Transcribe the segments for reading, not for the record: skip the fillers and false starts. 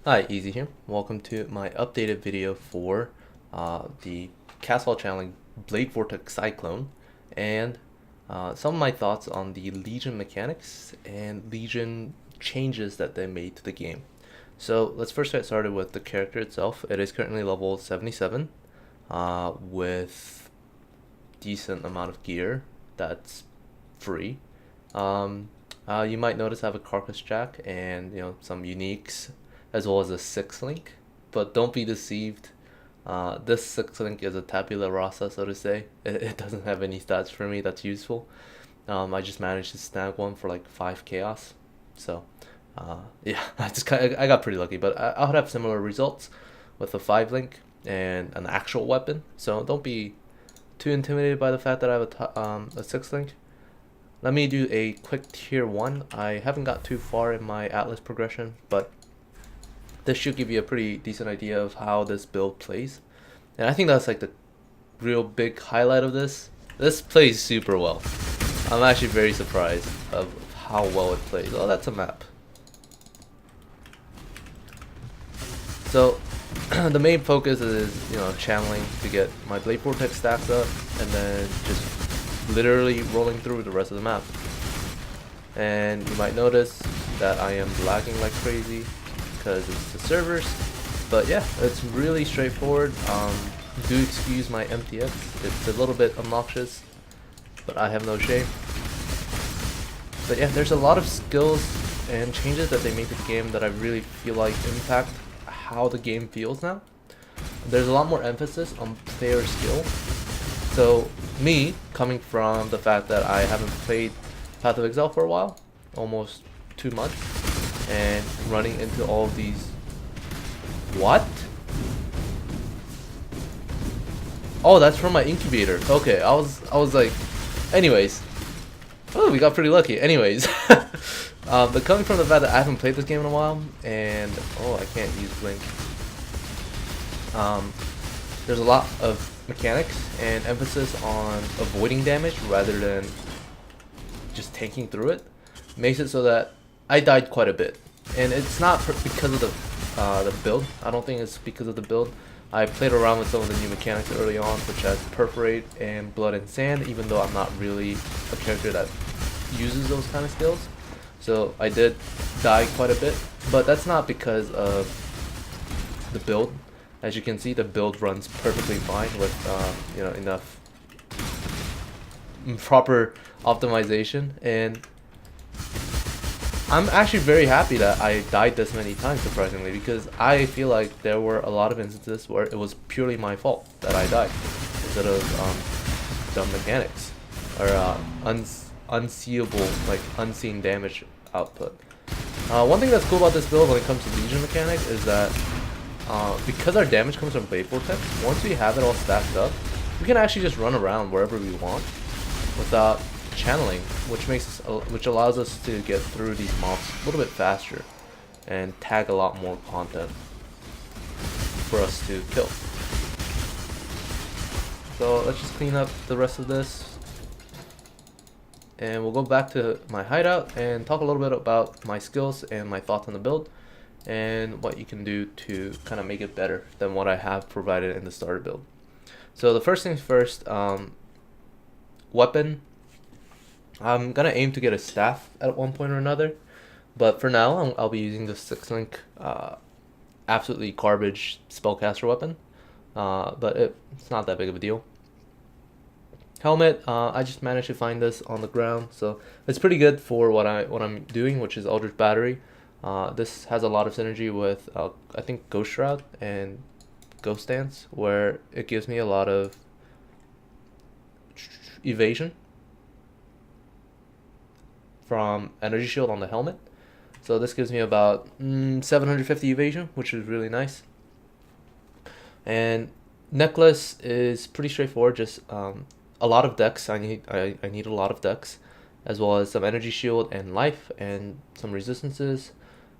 Hi, Easy here. Welcome to my updated video for the Castle Channeling Blade Vortex Cyclone and some of my thoughts on the Legion mechanics and Legion changes that they made to the game. So let's first get started with the character itself. It is currently level 77 with decent amount of gear that's free. You might notice I have a carcass jack and some uniques as well as a six link, but don't be deceived. This six link is a tabula rasa, so to say. It doesn't have any stats for me that's useful. I just managed to snag one for like 5 chaos, so yeah, I got pretty lucky. But I would have similar results with a 5 link and an actual weapon. So don't be too intimidated by the fact that I have a 6 link. Let me do a quick tier 1. I haven't got too far in my Atlas progression, but this should give you a pretty decent idea of how this build plays. And I think that's like the real big highlight of this. This plays super well. I'm actually very surprised of how well it plays. Oh, that's a map. So the main focus is, channeling to get my Blade Vortex stacks up and then just literally rolling through the rest of the map. And you might notice that I am lagging like crazy because it's the servers, but yeah, it's really straightforward. Do excuse my MTX, it's a little bit obnoxious, but I have no shame. But yeah, there's a lot of skills and changes that they made to the game that I really feel like impact how the game feels now. There's a lot more emphasis on player skill. So me, coming from the fact that I haven't played Path of Exile for a while, almost 2 months, and running into all of these... What? Oh, that's from my incubator. Okay, I was like... Anyways. Oh, we got pretty lucky. Anyways. But coming from the fact that I haven't played this game in a while, and... Oh, I can't use Blink. There's a lot of mechanics and emphasis on avoiding damage rather than just tanking through it. Makes it so that I died quite a bit, and it's not because of the build. I don't think it's because of the build. I played around with some of the new mechanics early on, such as Perforate and Blood and Sand, even though I'm not really a character that uses those kind of skills. So I did die quite a bit, but that's not because of the build. As you can see, the build runs perfectly fine with enough proper optimization, and I'm actually very happy that I died this many times, surprisingly, because I feel like there were a lot of instances where it was purely my fault that I died instead of dumb mechanics or unseeable, like unseen damage output. One thing that's cool about this build when it comes to Legion mechanic is that because our damage comes from Blade Vortex, once we have it all stacked up, we can actually just run around wherever we want without channeling, which allows us to get through these mobs a little bit faster and tag a lot more content for us to kill. So let's just clean up the rest of this, and we'll go back to my hideout and talk a little bit about my skills and my thoughts on the build and what you can do to kind of make it better than what I have provided in the starter build. So the first things first, weapon. I'm gonna aim to get a staff at one point or another, but for now I'll be using the 6-link absolutely garbage spellcaster weapon, but it's not that big of a deal. Helmet, I just managed to find this on the ground, so it's pretty good for what I'm doing, which is Eldritch Battery. This has a lot of synergy with I think Ghost Shroud and Ghost Dance, where it gives me a lot of evasion from Energy Shield on the helmet. So this gives me about 750 evasion, which is really nice. And necklace is pretty straightforward, just a lot of dex. I need a lot of dex, as well as some energy shield and life and some resistances.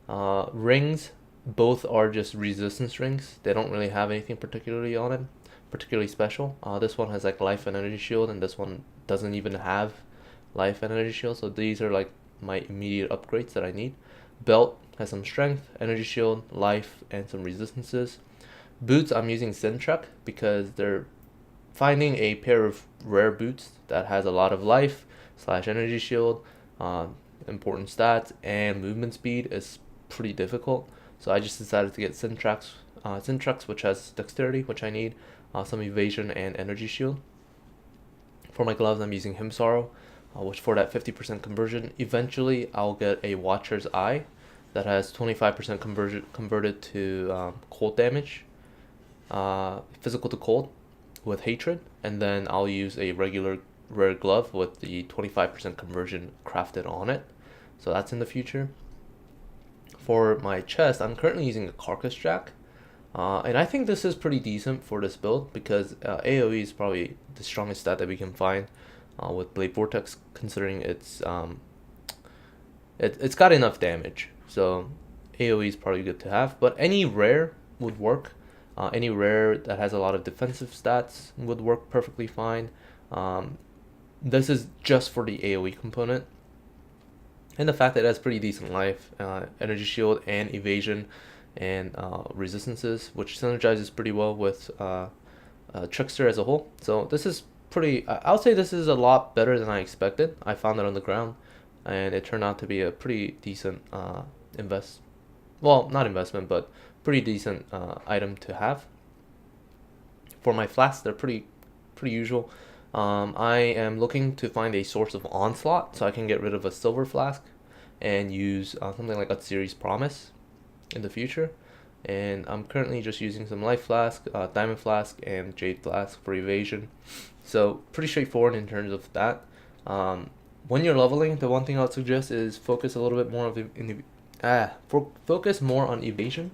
Rings, both are just resistance rings. They don't really have anything particularly on it, particularly special. This one has like life and energy shield, and this one doesn't even have life and energy shield. So these are like my immediate upgrades that I need. Belt has some strength, energy shield, life, and some resistances. Boots, I'm using Syntrek because they're finding a pair of rare boots that has a lot of life / energy shield, important stats, and movement speed is pretty difficult. So I just decided to get Syntrek, which has dexterity, which I need, some evasion and energy shield. For my gloves, I'm using Himsorrow, which for that 50% conversion, eventually I'll get a Watcher's Eye that has 25% converted to cold damage, physical to cold with hatred, and then I'll use a regular rare glove with the 25% conversion crafted on it. So that's in the future. For my chest, I'm currently using a Carcass Jack, and I think this is pretty decent for this build because AoE is probably the strongest stat that we can find with Blade Vortex, considering it's got enough damage. So AoE is probably good to have, but any rare would work. Any rare that has a lot of defensive stats would work perfectly fine. This is just for the AoE component. And the fact that it has pretty decent life, energy shield, and evasion, and resistances, which synergizes pretty well with Trickster as a whole. So this is pretty, I would say this is a lot better than I expected. I found it on the ground, and it turned out to be a pretty decent not investment, but pretty decent item to have. For my flasks, they're pretty usual. I am looking to find a source of onslaught so I can get rid of a silver flask and use something like a series promise in the future. And I'm currently just using some life flask, diamond flask, and jade flask for evasion. So pretty straightforward in terms of that. When you're leveling, the one thing I would suggest is focus a little bit more focus more on evasion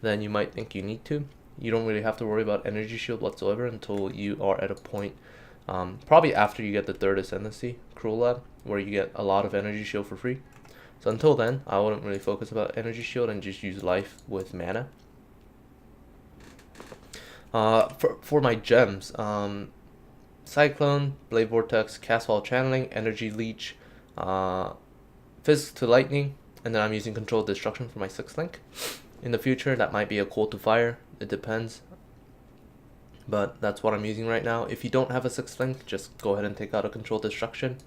than you might think you need to. You don't really have to worry about energy shield whatsoever until you are at a point, probably after you get the 3rd Ascendancy Cruel Lab, where you get a lot of energy shield for free. So until then, I wouldn't really focus about energy shield and just use life with mana. For my gems, Cyclone, Blade Vortex, Castwall Channeling, Energy Leech, Physics to Lightning, and then I'm using Controlled Destruction for my 6th link. In the future, that might be a Cold to Fire, it depends. But that's what I'm using right now. If you don't have a 6th link, just go ahead and take out a Controlled Destruction.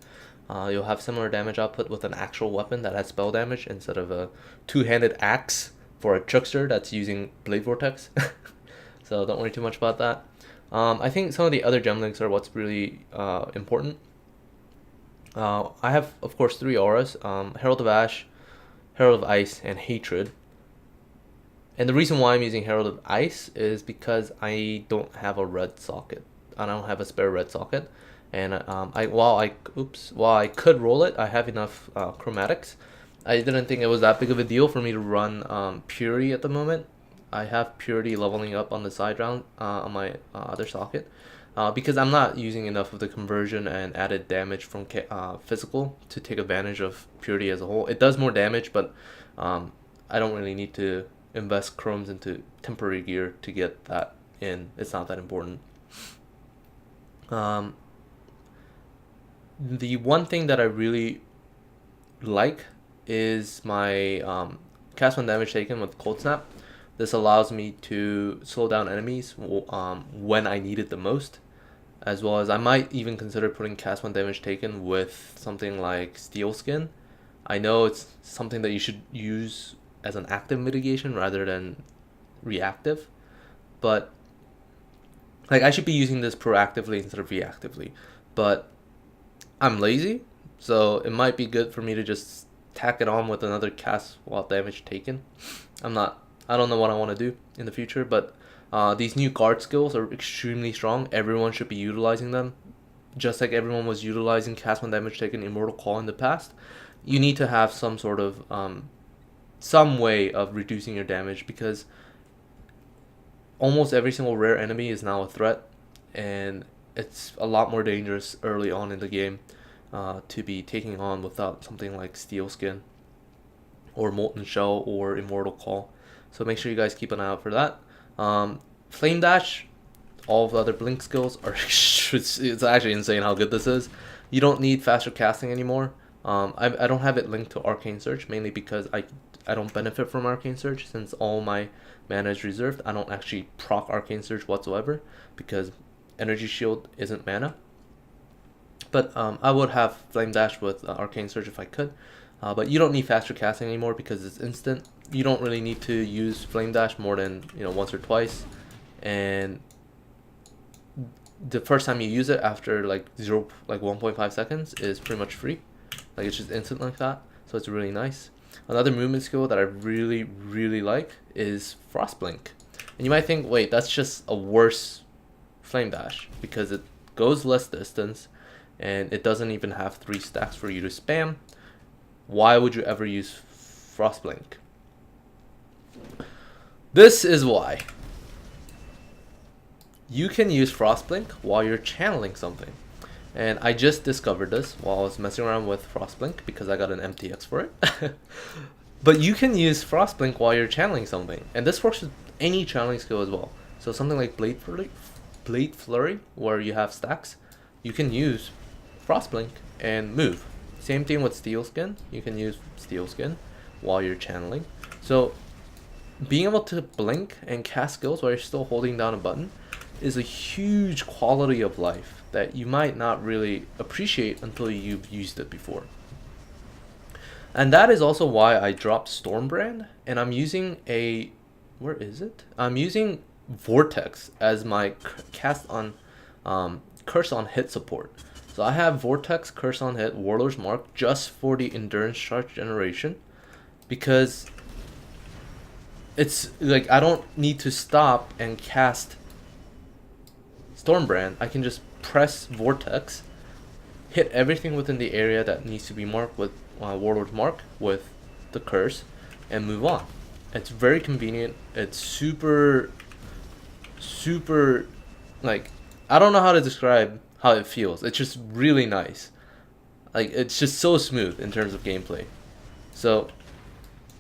You'll have similar damage output with an actual weapon that has spell damage instead of a two-handed axe for a Trickster that's using Blade Vortex. So don't worry too much about that. I think some of the other gem links are what's really important. I have, of course, 3 auras, Herald of Ash, Herald of Ice, and Hatred. And the reason why I'm using Herald of Ice is because I don't have a red socket. I don't have a spare red socket. And while I could roll it, I have enough chromatics. I didn't think it was that big of a deal for me to run Purity at the moment. I have Purity leveling up on the side round on my other socket. Because I'm not using enough of the conversion and added damage from physical to take advantage of Purity as a whole. It does more damage, but I don't really need to invest chromes into temporary gear to get that in. It's not that important. The one thing that I really like is my cast 1 damage taken with Cold Snap. This allows me to slow down enemies when I need it the most, as well as I might even consider putting cast 1 damage taken with something like Steel Skin. I know it's something that you should use as an active mitigation rather than reactive, but like I should be using this proactively instead of reactively, but I'm lazy, so it might be good for me to just tack it on with another cast while damage taken. I don't know what I want to do in the future, but these new guard skills are extremely strong. Everyone should be utilizing them, just like everyone was utilizing cast 1 damage taken Immortal Call in the past. You need to have some sort of some way of reducing your damage, because almost every single rare enemy is now a threat, and it's a lot more dangerous early on in the game to be taking on without something like Steel Skin or Molten Shell or Immortal Call. So make sure you guys keep an eye out for that. Flame Dash, all of the other blink skills are it's actually insane how good this is. You don't need faster casting anymore. I don't have it linked to Arcane Search, mainly because I don't benefit from Arcane Surge since all my mana is reserved. I don't actually proc Arcane Surge whatsoever because Energy Shield isn't mana. But I would have Flame Dash with Arcane Surge if I could. But you don't need faster casting anymore because it's instant. You don't really need to use Flame Dash more than once or twice, and the first time you use it after like 1.5 seconds is pretty much free. Like it's just instant like that, so it's really nice. Another movement skill that I really like is Frost Blink, and you might think, wait, that's just a worse Flame Dash because it goes less distance and it doesn't even have 3 stacks for you to spam. Why would you ever use Frost Blink? This is why. You can use Frost Blink while you're channeling something. And I just discovered this while I was messing around with Frost Blink because I got an MTX for it. But you can use Frost Blink while you're channeling something. And this works with any channeling skill as well. So something like Blade Flurry, where you have stacks, you can use Frost Blink and move. Same thing with Steel Skin. You can use Steel Skin while you're channeling. So being able to blink and cast skills while you're still holding down a button is a huge quality of life that you might not really appreciate until you've used it before. And that is also why I dropped Stormbrand, and I'm using where is it? I'm using Vortex as my cast on Curse on Hit support. So I have Vortex, Curse on Hit, Warlord's Mark just for the Endurance Charge generation because it's like I don't need to stop and cast Stormbrand. I can just press Vortex, hit everything within the area that needs to be marked with Warlord's Mark with the Curse, and move on. It's very convenient. It's super, like, I don't know how to describe how it feels. It's just really nice. Like, it's just so smooth in terms of gameplay. So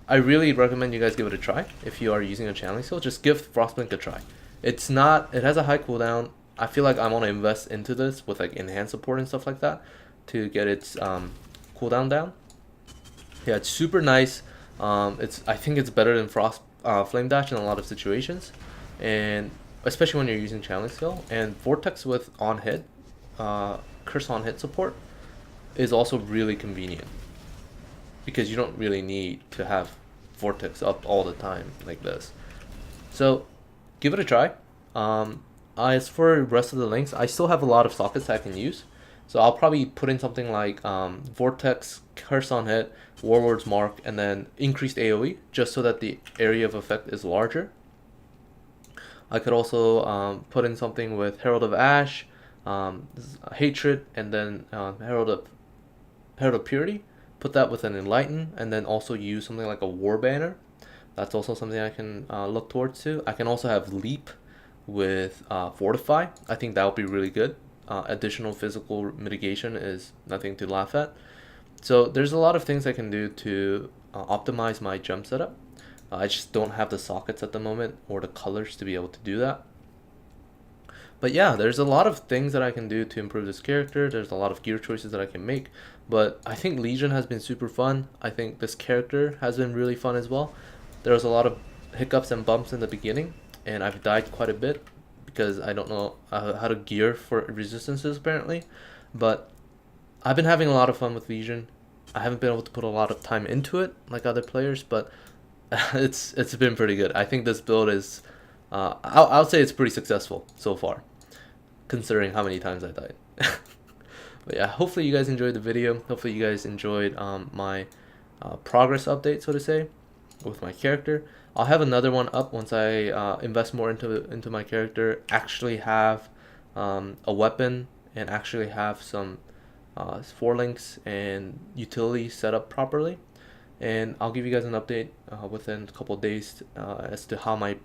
I really recommend you guys give it a try. If you are using a channeling skill, just give Frostblink a try. It has a high cooldown. I feel like I want to invest into this with like enhanced support and stuff like that to get its cooldown down. Yeah, it's super nice. I think it's better than Flame Dash in a lot of situations, and especially when you're using channeling skill. And Vortex with on hit, Curse on Hit support is also really convenient because you don't really need to have Vortex up all the time like this. So give it a try. As for the rest of the links, I still have a lot of sockets that I can use. So I'll probably put in something like Vortex, Curse on Hit, Warlord's Mark, and then increased AoE just so that the area of effect is larger. I could also put in something with Herald of Ash, Hatred, and then Herald of Purity. Put that with an Enlighten, and then also use something like a War Banner. That's also something I can look towards too. I can also have Leap with Fortify. I think that would be really good. Additional physical mitigation is nothing to laugh at. So there's a lot of things I can do to optimize my gem setup. I just don't have the sockets at the moment or the colors to be able to do that. But yeah, there's a lot of things that I can do to improve this character. There's a lot of gear choices that I can make. But I think Legion has been super fun. I think this character has been really fun as well. There was a lot of hiccups and bumps in the beginning, and I've died quite a bit because I don't know how to gear for resistances apparently. But I've been having a lot of fun with Legion. I haven't been able to put a lot of time into it like other players, but it's been pretty good. I think this build is, I'll say it's pretty successful so far, considering how many times I died. But yeah, hopefully you guys enjoyed the video. Hopefully you guys enjoyed my progress update, so to say, with my character. I'll have another one up once I invest more into my character, actually have a weapon, and actually have some forelinks and utilities set up properly. And I'll give you guys an update within a couple of days as to how my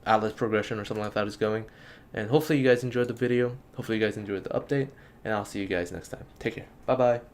Atlas progression or something like that is going. And hopefully you guys enjoyed the video. Hopefully you guys enjoyed the update. And I'll see you guys next time. Take care. Bye bye.